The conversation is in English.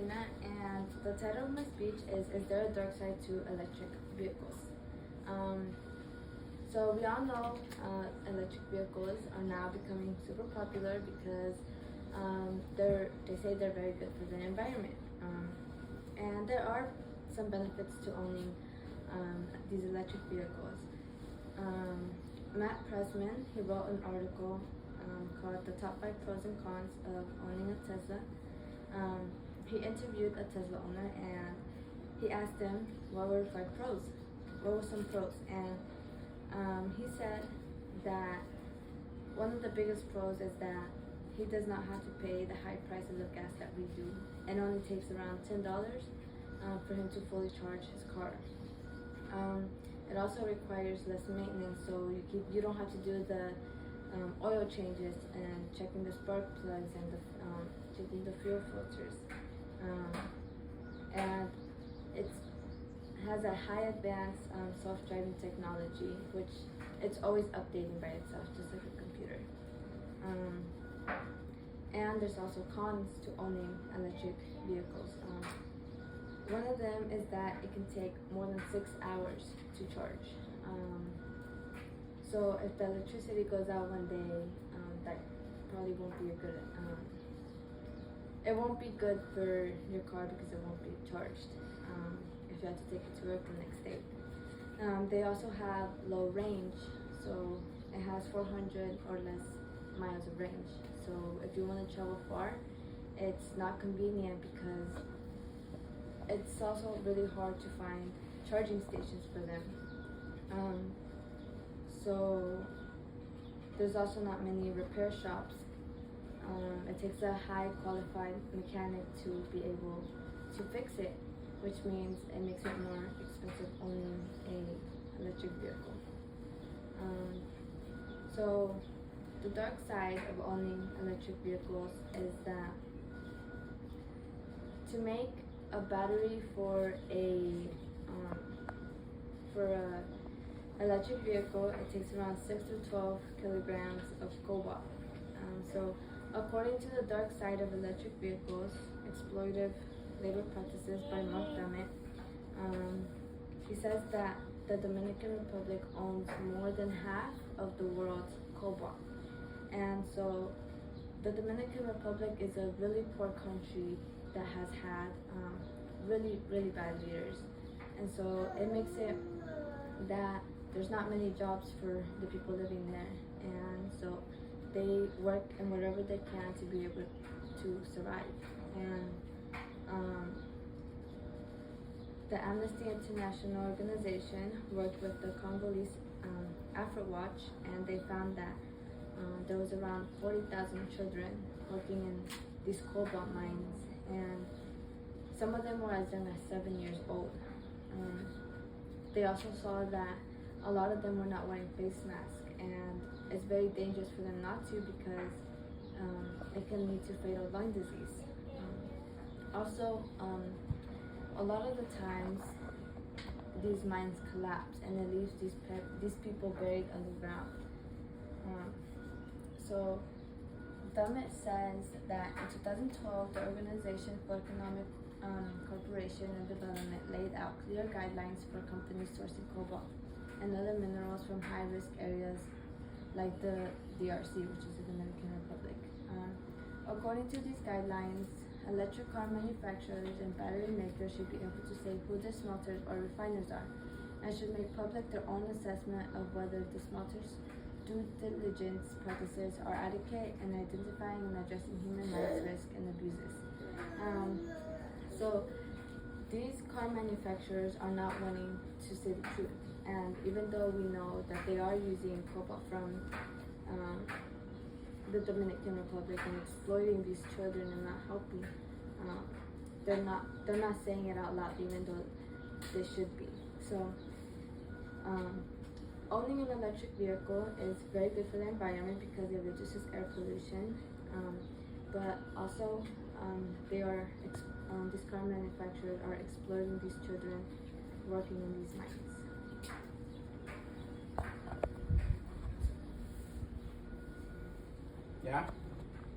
Martina, and the title of my speech is there a dark side to electric vehicles? Um, so we all know electric vehicles are now becoming super popular because they say they're very good for the environment. And there are some benefits to owning these electric vehicles. Matt Pressman, he wrote an article called The Top 5 Pros and Cons of Owning a Tesla. He interviewed a Tesla owner and he asked him what were some pros, and he said that one of the biggest pros is that he does not have to pay the high prices of gas that we do. It only takes around $10 for him to fully charge his car. It also requires less maintenance, so you don't have to do the oil changes and checking the spark plugs and checking the fuel filters. And it has a high advanced self-driving technology, which it's always updating by itself, just like a computer. And there's also cons to owning electric vehicles. One of them is that it can take more than 6 hours to charge. So if the electricity goes out one day, that probably won't be it won't be good for your car because it won't be charged if you have to take it to work the next day. They also have low range, so it has 400 or less miles of range. So if you want to travel far, it's not convenient because it's also really hard to find charging stations for them. So there's also not many repair shops. It takes a high qualified mechanic to be able to fix it, which means it makes it more expensive owning an electric vehicle. So the dark side of owning electric vehicles is that to make a battery for a electric vehicle, it takes around 6 to 12 kilograms of cobalt. So according to the dark side of electric vehicles, exploitative labor practices by Mark Dummett, he says that the Dominican Republic owns more than half of the world's cobalt. And so the Dominican Republic is a really poor country that has had really, really bad leaders. And so it makes it that there's not many jobs for the people living there. And so they work in whatever they can to be able to survive. And the Amnesty International organization worked with the Congolese AfroWatch, and they found that there was around 40,000 children working in these cobalt mines, and some of them were as young as 7 years old. They also saw that a lot of them were not wearing face masks, and it's very dangerous for them not to because it can lead to fatal lung disease. Also, a lot of the times these mines collapse and it leaves these people buried underground. So Dummett says that in 2012, the Organization for Economic Cooperation and Development laid out clear guidelines for companies sourcing cobalt and other minerals from high-risk areas like the DRC, which is the Dominican Republic. According to these guidelines, electric car manufacturers and battery makers should be able to say who their smelters or refiners are, and should make public their own assessment of whether the smelters' due diligence practices are adequate in identifying and addressing human rights risks and abuses. So these car manufacturers are not wanting to say the truth, and even though we know that they are using cobalt from the Dominican Republic and exploiting these children and not helping, they're not saying it out loud, even though they should be. So owning an electric vehicle is very good for the environment because it reduces air pollution, but also these car manufacturers are exploiting these children working in these mines. Yeah?